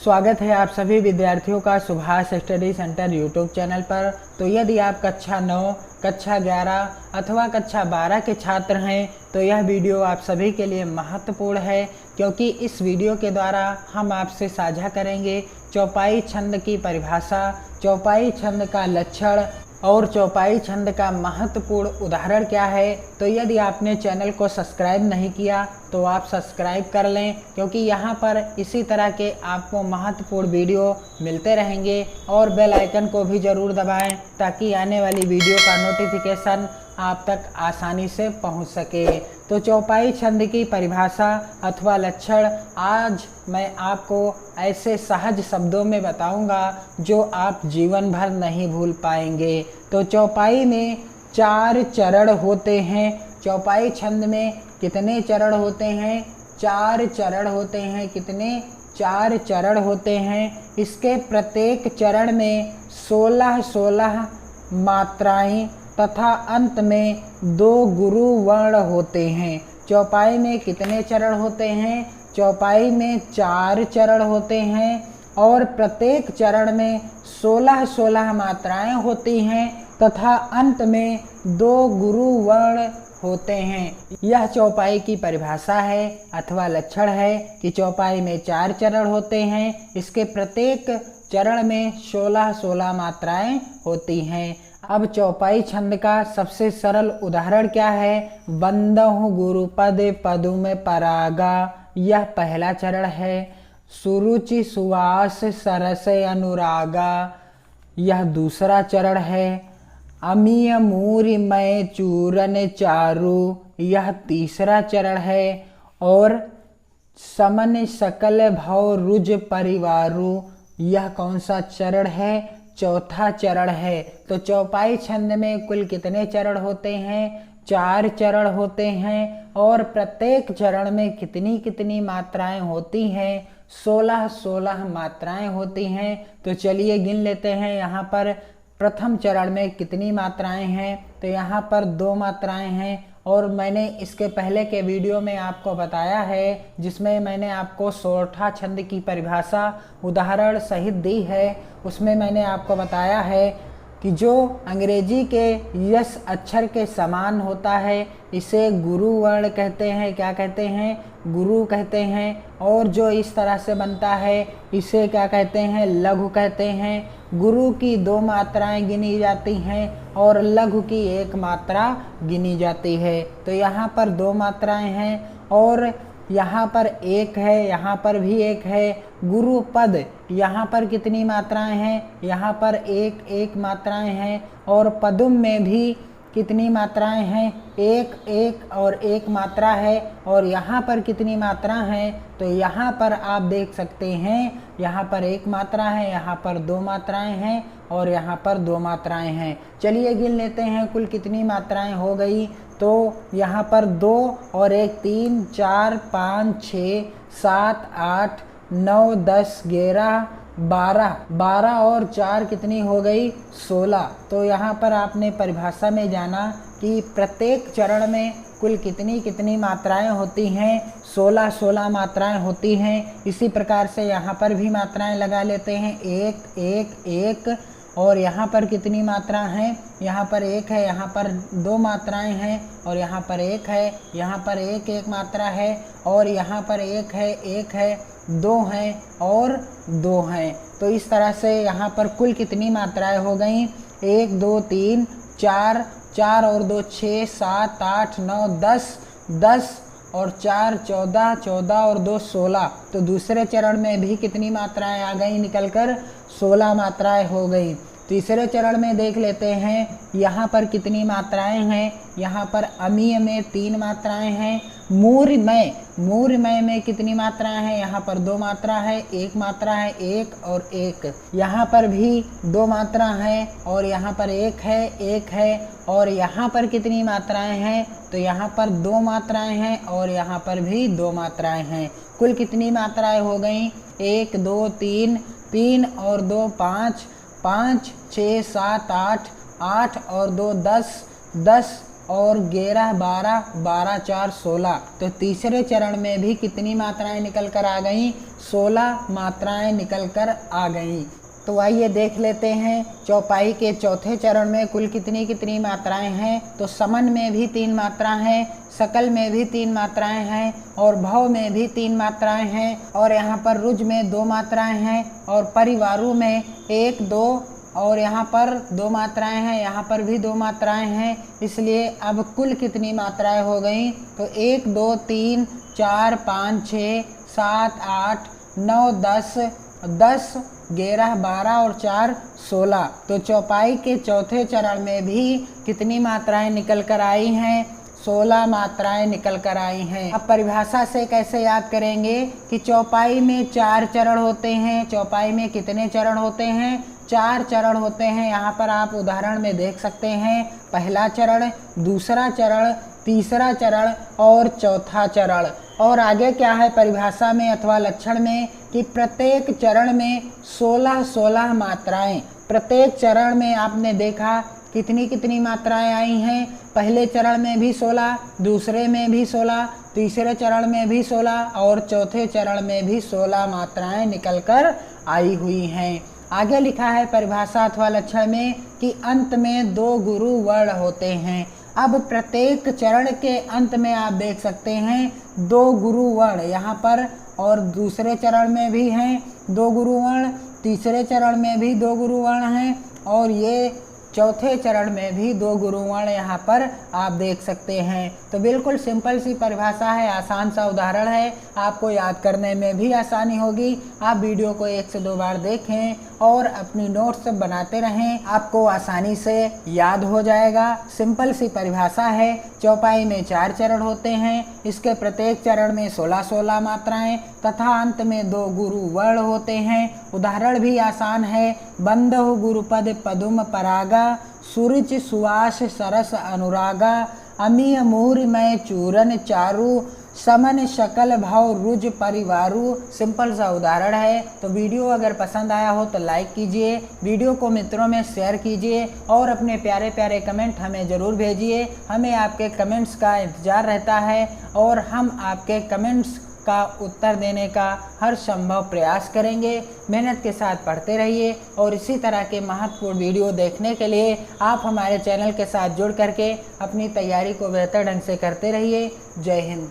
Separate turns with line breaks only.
स्वागत है आप सभी विद्यार्थियों का Subhash study centre YouTube channel पर। तो यदि आप कक्षा 9, कक्षा 11 अथवा कक्षा 12 के छात्र हैं तो यह वीडियो आप सभी के लिए महत्वपूर्ण है, क्योंकि इस वीडियो के द्वारा हम आपसे साझा करेंगे चौपाई छंद की परिभाषा, चौपाई छंद का लक्षण और चौपाई छंद का महत्वपूर्ण उदाहरण क्या है। तो यदि आपने चैनल को सब्सक्राइब नहीं किया तो आप सब्सक्राइब कर लें, क्योंकि यहाँ पर इसी तरह के आपको महत्वपूर्ण वीडियो मिलते रहेंगे। और बेल आइकन को भी ज़रूर दबाएं ताकि आने वाली वीडियो का नोटिफिकेशन आप तक आसानी से पहुँच सके। तो चौपाई छंद की परिभाषा अथवा लक्षण आज मैं आपको ऐसे सहज शब्दों में बताऊंगा जो आप जीवन भर नहीं भूल पाएंगे। तो चौपाई में 4 चरण होते हैं। चौपाई छंद में कितने चरण होते हैं? 4 चरण होते हैं। कितने? 4 चरण होते हैं। इसके प्रत्येक चरण में 16 मात्राएं तथा अंत में 2 गुरु वर्ण होते हैं। चौपाई में कितने चरण होते हैं? चौपाई में 4 चरण होते हैं और प्रत्येक चरण में 16 मात्राएं होती हैं तथा अंत में 2 गुरु वर्ण होते हैं। यह चौपाई की परिभाषा है अथवा लक्षण है कि चौपाई में 4 चरण होते हैं। इसके प्रत्येक चरण में 16 मात्राएं होती हैं। अब चौपाई छंद का सबसे सरल उदाहरण क्या है? बंदहु गुरुपद पदुम परागा, यह पहला चरण है। सुरुचि सुवास सरस अनुरागा, यह दूसरा चरण है। अमीय मूरि मय चूरन चारु, यह तीसरा चरण है। और समन सकल भव रुज परिवारु, यह कौन सा चरण है? चौथा चरण है। तो चौपाई छंद में कुल कितने चरण होते हैं? 4 चरण होते हैं और प्रत्येक चरण में कितनी कितनी मात्राएं होती हैं? 16 मात्राएं होती हैं। तो चलिए गिन लेते हैं। यहाँ पर प्रथम चरण में कितनी मात्राएं हैं? तो यहाँ पर 2 मात्राएं हैं। और मैंने इसके पहले के वीडियो में आपको बताया है, जिसमें मैंने आपको सोरठा छंद की परिभाषा उदाहरण सहित दी है। उसमें मैंने आपको बताया है कि जो अंग्रेजी के यस अक्षर के समान होता है इसे गुरु वर्ण कहते हैं। क्या कहते हैं? गुरु कहते हैं। और जो इस तरह से बनता है इसे क्या कहते हैं? लघु कहते हैं। गुरु की 2 मात्राएं गिनी जाती हैं और लघु की 1 मात्रा गिनी जाती है। तो यहाँ पर 2 मात्राएं हैं और यहाँ पर 1 है, यहाँ पर भी 1 है। गुरु पद, यहाँ पर कितनी मात्राएं हैं? यहाँ पर 1 मात्राएं हैं। और पदुम में भी कितनी मात्राएं हैं? 1 और 1 मात्रा है। और यहाँ पर कितनी मात्रा हैं? तो यहाँ पर आप देख सकते हैं, यहाँ पर 1 मात्रा है, यहाँ पर 2 मात्राएं हैं और यहाँ पर 2 मात्राएं हैं। चलिए गिन लेते हैं कुल कितनी मात्राएं हो गई। तो यहाँ पर 2 और 1 3 4 5 6 7 8 9 10 11 12 और 4 कितनी हो गई? 16। तो यहाँ पर आपने परिभाषा में जाना कि प्रत्येक चरण में कुल कितनी कितनी मात्राएं होती हैं? 16 मात्राएं होती हैं। इसी प्रकार से यहाँ पर भी मात्राएं लगा लेते हैं। 1 और यहाँ पर कितनी मात्रा हैं? यहाँ पर 1 है, यहाँ पर 2 मात्राएं हैं और यहाँ पर 1 है, यहाँ पर 1 मात्रा है और यहाँ पर 1 है, 2 हैं और 2 हैं। तो इस तरह से यहाँ पर कुल कितनी मात्राएं हो गई? 1 2 3 4 और 2 6 7 8 9 10 और 4 14 और 2 16। तो दूसरे चरण में भी कितनी मात्राएं आ गई निकल कर? 16 मात्राएं हो गई। तीसरे चरण में देख लेते हैं, यहाँ पर कितनी मात्राएं हैं? यहाँ पर अमीय में 3 मात्राएं हैं। मूर्मय में कितनी मात्राएं हैं? यहाँ पर 2 मात्रा है, 1 मात्रा है, 1 और 1। यहाँ पर भी 2 मात्रा है और यहाँ पर 1 है और यहाँ पर कितनी मात्राएं हैं? तो यहाँ पर 2 मात्राएं हैं और यहाँ पर भी 2 मात्राएं हैं। कुल कितनी मात्राएं हो गई? 1 2 3 और 2 5 6 7 8 और 2 10 और 11 12 4 16। तो तीसरे चरण में भी कितनी मात्राएं निकल कर आ गई? 16 मात्राएं निकल कर आ गईं। तो आइए देख लेते हैं चौपाई के चौथे चरण में कुल कितनी कितनी मात्राएं हैं। तो समन में भी 3 मात्रा हैं, सकल में भी 3 मात्राएं हैं और भव में भी 3 मात्राएं हैं और यहाँ पर रुज में 2 मात्राएं हैं और परिवारों में 1 2 और यहाँ पर 2 मात्राएं हैं, यहाँ पर भी 2 मात्राएं हैं। इसलिए अब कुल कितनी मात्राएं हो गई? तो 1 2 3 4 5 6 7 8 9 10 10 11 12 और 4 16। तो चौपाई के चौथे चरण में भी कितनी मात्राएं निकल कर आई हैं? 16 मात्राएं निकल कर आई हैं। अब परिभाषा से कैसे याद करेंगे कि चौपाई में 4 चरण होते हैं। चौपाई में कितने चरण होते हैं? 4 चरण होते हैं। यहाँ पर आप उदाहरण में देख सकते हैं, पहला चरण, दूसरा चरण, तीसरा चरण और चौथा चरण। और आगे क्या है परिभाषा में अथवा लक्षण में कि प्रत्येक चरण में 16 मात्राएं। प्रत्येक चरण में आपने देखा कितनी कितनी मात्राएं आई हैं। पहले चरण में भी 16, दूसरे में भी 16, तीसरे चरण में भी 16 और चौथे चरण में भी 16 मात्राएं निकलकर आई हुई हैं। आगे लिखा है परिभाषा अथवा लक्षण में कि अंत में 2 गुरु वर्ण होते हैं। अब प्रत्येक चरण के अंत में आप देख सकते हैं 2 गुरु वर्ण यहाँ पर, और दूसरे चरण में भी हैं 2 गुरु वर्ण, तीसरे चरण में भी 2 गुरु वर्ण हैं और ये चौथे चरण में भी 2 गुरु वर्ण यहाँ पर आप देख सकते हैं। तो बिल्कुल सिंपल सी परिभाषा है, आसान सा उदाहरण है, आपको याद करने में भी आसानी होगी। आप वीडियो को 1 से 2 बार देखें और अपनी नोट्स बनाते रहें, आपको आसानी से याद हो जाएगा। सिंपल सी परिभाषा है। चौपाई में 4 चरण होते हैं, इसके प्रत्येक चरण में 16 मात्राएं तथा अंत में 2 गुरु वर्ण होते हैं। उदाहरण भी आसान है। बंधु गुरुपद पदुम परागा, सुरुचि सुवास सरस अनुरागा, अमीय मूर मैं चूरन चारु, समन शकल भाव रुज परिवारु। सिंपल सा उदाहरण है। तो वीडियो अगर पसंद आया हो तो लाइक कीजिए, वीडियो को मित्रों में शेयर कीजिए और अपने प्यारे प्यारे कमेंट हमें ज़रूर भेजिए। हमें आपके कमेंट्स का इंतज़ार रहता है और हम आपके कमेंट्स का उत्तर देने का हर संभव प्रयास करेंगे। मेहनत के साथ पढ़ते रहिए और इसी तरह के महत्वपूर्ण वीडियो देखने के लिए आप हमारे चैनल के साथ जुड़ करके अपनी तैयारी को बेहतर ढंग से करते रहिए। जय हिंद।